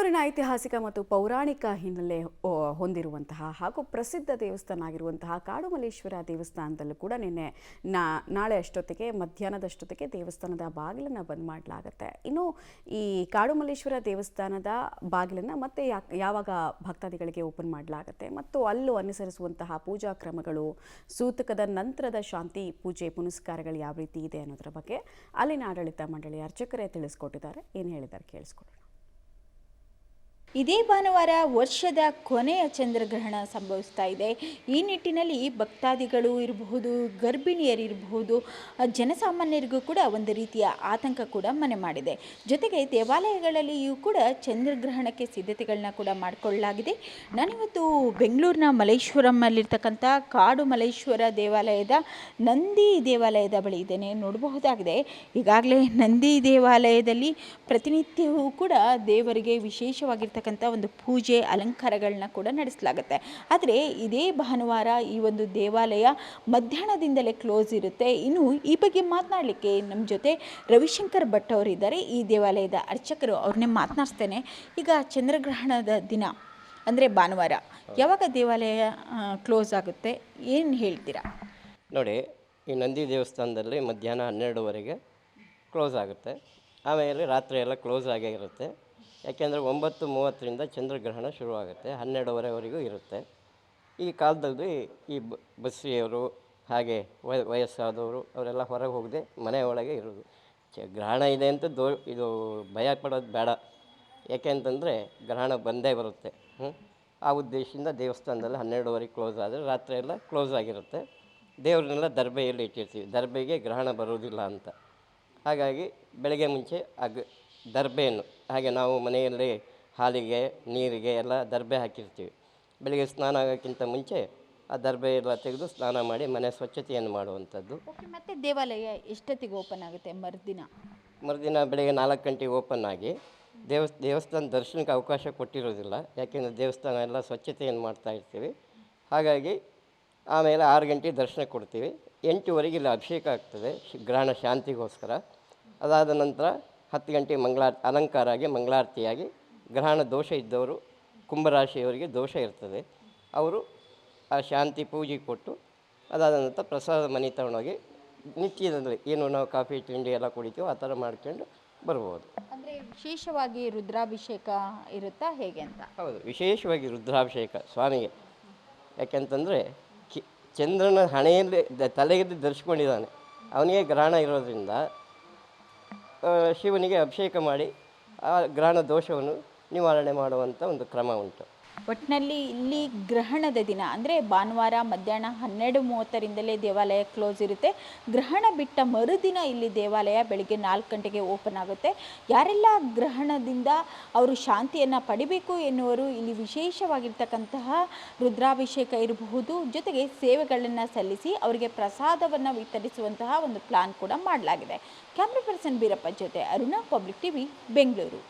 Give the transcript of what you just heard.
ಬೆಂಗಳೂರಿನ ಐತಿಹಾಸಿಕ ಮತ್ತು ಪೌರಾಣಿಕ ಹಿನ್ನೆಲೆ ಹೊಂದಿರುವಂತಹ ಹಾಗೂ ಪ್ರಸಿದ್ಧ ದೇವಸ್ಥಾನ ಆಗಿರುವಂತಹ ಕಾಡುಮಲ್ಲೇಶ್ವರ ದೇವಸ್ಥಾನದಲ್ಲೂ ಕೂಡ ನಿನ್ನೆ ನಾಳೆ ಅಷ್ಟೊತ್ತಿಗೆ ಮಧ್ಯಾಹ್ನದಷ್ಟೊತ್ತಿಗೆ ದೇವಸ್ಥಾನದ ಬಾಗಿಲನ್ನು ಬಂದ್ ಮಾಡಲಾಗುತ್ತೆ. ಇನ್ನು ಈ ಕಾಡುಮಲ್ಲೇಶ್ವರ ದೇವಸ್ಥಾನದ ಬಾಗಿಲನ್ನು ಮತ್ತೆ ಯಾವಾಗ ಭಕ್ತಾದಿಗಳಿಗೆ ಓಪನ್ ಮಾಡಲಾಗುತ್ತೆ ಮತ್ತು ಅಲ್ಲೂ ಅನುಸರಿಸುವಂತಹ ಪೂಜಾ ಕ್ರಮಗಳು, ಸೂತಕದ ನಂತರದ ಶಾಂತಿ ಪೂಜೆ ಪುನಸ್ಕಾರಗಳು ಯಾವ ರೀತಿ ಇದೆ ಅನ್ನೋದರ ಬಗ್ಗೆ ಅಲ್ಲಿನ ಆಡಳಿತ ಮಂಡಳಿ ಅರ್ಚಕರೇ ತಿಳಿಸ್ಕೊಟ್ಟಿದ್ದಾರೆ. ಏನು ಹೇಳಿದ್ದಾರೆ ಕೇಳಿಸ್ಕೊಳ್ಳೋಣ. ಇದೇ ಭಾನುವಾರ ವರ್ಷದ ಕೊನೆಯ ಚಂದ್ರಗ್ರಹಣ ಸಂಭವಿಸ್ತಾ ಇದೆ. ಈ ನಿಟ್ಟಿನಲ್ಲಿ ಭಕ್ತಾದಿಗಳು ಇರಬಹುದು, ಗರ್ಭಿಣಿಯರಿರಬಹುದು, ಜನಸಾಮಾನ್ಯರಿಗೂ ಕೂಡ ಒಂದು ರೀತಿಯ ಆತಂಕ ಕೂಡ ಮನೆ ಮಾಡಿದೆ. ಜೊತೆಗೆ ದೇವಾಲಯಗಳಲ್ಲಿಯೂ ಕೂಡ ಚಂದ್ರಗ್ರಹಣಕ್ಕೆ ಸಿದ್ಧತೆಗಳನ್ನ ಕೂಡ ಮಾಡಿಕೊಳ್ಳಲಾಗಿದೆ. ನಾನಿವತ್ತು ಬೆಂಗಳೂರಿನ ಮಲ್ಲೇಶ್ವರಮಲ್ಲಿರ್ತಕ್ಕಂಥ ಕಾಡು ಮಲ್ಲೇಶ್ವರ ದೇವಾಲಯದ ನಂದಿ ದೇವಾಲಯದ ಬಳಿ ಇದ್ದೇನೆ. ನೋಡಬಹುದಾಗಿದೆ, ಈಗಾಗಲೇ ನಂದಿ ದೇವಾಲಯದಲ್ಲಿ ಪ್ರತಿನಿತ್ಯವೂ ಕೂಡ ದೇವರಿಗೆ ವಿಶೇಷವಾಗಿರ್ತಕ್ಕಂಥ ಒಂದು ಪೂಜೆ ಅಲಂಕಾರಗಳನ್ನ ಕೂಡ ನಡೆಸಲಾಗುತ್ತೆ. ಆದರೆ ಇದೇ ಭಾನುವಾರ ಈ ಒಂದು ದೇವಾಲಯ ಮಧ್ಯಾಹ್ನದಿಂದಲೇ ಕ್ಲೋಸ್ ಇರುತ್ತೆ. ಇನ್ನು ಈ ಬಗ್ಗೆ ಮಾತನಾಡಲಿಕ್ಕೆ ನಮ್ಮ ಜೊತೆ ರವಿಶಂಕರ್ ಭಟ್ ಅವರಿದ್ದಾರೆ, ಈ ದೇವಾಲಯದ ಅರ್ಚಕರು. ಅವ್ರನ್ನೇ ಮಾತನಾಡ್ಸ್ತೇನೆ. ಈಗ ಚಂದ್ರಗ್ರಹಣದ ದಿನ ಅಂದರೆ ಭಾನುವಾರ, ಯಾವಾಗ ದೇವಾಲಯ ಕ್ಲೋಸ್ ಆಗುತ್ತೆ, ಏನು ಹೇಳ್ತೀರಾ? ನೋಡಿ, ಈ ನಂದಿ ದೇವಸ್ಥಾನದಲ್ಲಿ ಮಧ್ಯಾಹ್ನ 12ವರೆಗೆ ಕ್ಲೋಸ್ ಆಗುತ್ತೆ. ಆಮೇಲೆ ರಾತ್ರಿ ಎಲ್ಲ ಕ್ಲೋಸ್ ಆಗೇ ಇರುತ್ತೆ. ಯಾಕೆಂದರೆ 9:30ರಿಂದ ಚಂದ್ರಗ್ರಹಣ ಶುರುವಾಗುತ್ತೆ, 12ವರೆವರೆಗೂ ಇರುತ್ತೆ. ಈ ಕಾಲದಲ್ಲಿ ಈ ಬಸ್ರಿಯವರು ಹಾಗೆ ವಯಸ್ಸಾದವರು ಅವರೆಲ್ಲ ಹೊರಗೆ ಹೋಗದೆ ಮನೆ ಒಳಗೆ ಇರೋದು. ಗ್ರಹಣ ಇದೆ ಅಂತ ಇದು ಭಯ ಪಡೋದು ಬೇಡ. ಯಾಕೆಂತಂದರೆ ಗ್ರಹಣ ಬಂದೇ ಬರುತ್ತೆ. ಆ ಉದ್ದೇಶದಿಂದ ದೇವಸ್ಥಾನದಲ್ಲಿ 12ವರೆಗೆ ಕ್ಲೋಸ್ ಆದರೆ ರಾತ್ರಿ ಎಲ್ಲ ಕ್ಲೋಸ್ ಆಗಿರುತ್ತೆ. ದೇವ್ರನ್ನೆಲ್ಲ ದರ್ಬೆಯಲ್ಲಿ ಇಟ್ಟಿರ್ತೀವಿ, ದರ್ಬೆಗೆ ಗ್ರಹಣ ಬರೋದಿಲ್ಲ ಅಂತ. ಹಾಗಾಗಿ ಬೆಳಗ್ಗೆ ಮುಂಚೆ ದರ್ಬೆಯನ್ನು ಹಾಗೆ ನಾವು ಮನೆಯಲ್ಲಿ ಹಾಲಿಗೆ ನೀರಿಗೆ ಎಲ್ಲ ದರ್ಬೆ ಹಾಕಿರ್ತೀವಿ. ಬೆಳಗ್ಗೆ ಸ್ನಾನ ಆಗೋಕ್ಕಿಂತ ಮುಂಚೆ ಆ ದರ್ಬೆ ಎಲ್ಲ ತೆಗೆದು ಸ್ನಾನ ಮಾಡಿ ಮನೆ ಸ್ವಚ್ಛತೆಯನ್ನು ಮಾಡುವಂಥದ್ದು. ಮತ್ತು ದೇವಾಲಯ ಎಷ್ಟೊತ್ತಿಗೆ ಓಪನ್ ಆಗುತ್ತೆ? ಮರುದಿನ ಬೆಳಗ್ಗೆ 4 ಗಂಟೆಗೆ ಓಪನ್ ಆಗಿ ದೇವಸ್ಥಾನ ದರ್ಶನಕ್ಕೆ ಅವಕಾಶ ಕೊಟ್ಟಿರೋದಿಲ್ಲ. ಯಾಕೆಂದರೆ ದೇವಸ್ಥಾನ ಎಲ್ಲ ಸ್ವಚ್ಛತೆಯನ್ನು ಮಾಡ್ತಾ ಇರ್ತೀವಿ. ಹಾಗಾಗಿ ಆಮೇಲೆ 6 ಗಂಟೆಗೆ ದರ್ಶನ ಕೊಡ್ತೀವಿ. 8ವರೆಗೆ ಇಲ್ಲಿ ಅಭಿಷೇಕ ಆಗ್ತದೆ ಗ್ರಹಣ ಶಾಂತಿಗೋಸ್ಕರ. ಅದಾದ ನಂತರ 10 ಗಂಟೆಗೆ ಅಲಂಕಾರ ಆಗಿ ಮಂಗಳಾರತಿಯಾಗಿ ಗ್ರಹಣ ದೋಷ ಇದ್ದವರು, ಕುಂಭರಾಶಿಯವರಿಗೆ ದೋಷ ಇರ್ತದೆ, ಅವರು ಆ ಶಾಂತಿ ಪೂಜೆ ಕೊಟ್ಟು ಅದಾದ ನಂತರ ಪ್ರಸಾದ ಮನೆ ತಗೊಂಡೋಗಿ ನಿತ್ಯದಲ್ಲಿ ಏನು ನಾವು ಕಾಫಿ ತಿಂಡಿ ಎಲ್ಲ ಕುಡಿತೀವೋ ಆ ಥರ ಮಾಡ್ಕೊಂಡು ಬರ್ಬೋದು. ಅಂದರೆ ವಿಶೇಷವಾಗಿ ರುದ್ರಾಭಿಷೇಕ ಇರುತ್ತಾ ಹೇಗೆ ಅಂತ? ಹೌದು, ವಿಶೇಷವಾಗಿ ರುದ್ರಾಭಿಷೇಕ ಸ್ವಾಮಿಗೆ. ಯಾಕೆಂತಂದರೆ ಚಂದ್ರನ ಹಣೆಯಲ್ಲಿ ತಲೆಗೆ ಧರಿಸ್ಕೊಂಡಿದ್ದಾನೆ, ಅವನಿಗೆ ಗ್ರಹಣ ಇರೋದರಿಂದ ಶಿವನಿಗೆ ಅಭಿಷೇಕ ಮಾಡಿ ಆ ಗ್ರಹಣ ದೋಷವನ್ನು ನಿವಾರಣೆ ಮಾಡುವಂಥ ಒಂದು ಕ್ರಮ ಉಂಟು. ಒಟ್ಟಿನಲ್ಲಿ ಇಲ್ಲಿ ಗ್ರಹಣದ ದಿನ ಅಂದರೆ ಭಾನುವಾರ ಮಧ್ಯಾಹ್ನ 12:30ರಿಂದಲೇ ದೇವಾಲಯ ಕ್ಲೋಸ್ ಇರುತ್ತೆ. ಗ್ರಹಣ ಬಿಟ್ಟ ಮರುದಿನ ಇಲ್ಲಿ ದೇವಾಲಯ ಬೆಳಗ್ಗೆ 4 ಗಂಟೆಗೆ ಓಪನ್ ಆಗುತ್ತೆ. ಯಾರೆಲ್ಲ ಗ್ರಹಣದಿಂದ ಅವರು ಶಾಂತಿಯನ್ನು ಪಡಿಬೇಕು ಎನ್ನುವರು ಇಲ್ಲಿ ವಿಶೇಷವಾಗಿರ್ತಕ್ಕಂತಹ ರುದ್ರಾಭಿಷೇಕ ಇರಬಹುದು, ಜೊತೆಗೆ ಸೇವೆಗಳನ್ನು ಸಲ್ಲಿಸಿ ಅವರಿಗೆ ಪ್ರಸಾದವನ್ನು ವಿತರಿಸುವಂತಹ ಒಂದು ಪ್ಲಾನ್ ಕೂಡ ಮಾಡಲಾಗಿದೆ. ಕ್ಯಾಮ್ರಾ ಪರ್ಸನ್ ಬೀರಪ್ಪ ಜೊತೆ ಅರುಣಾ, ಪಬ್ಲಿಕ್ ಟಿವಿ, ಬೆಂಗಳೂರು.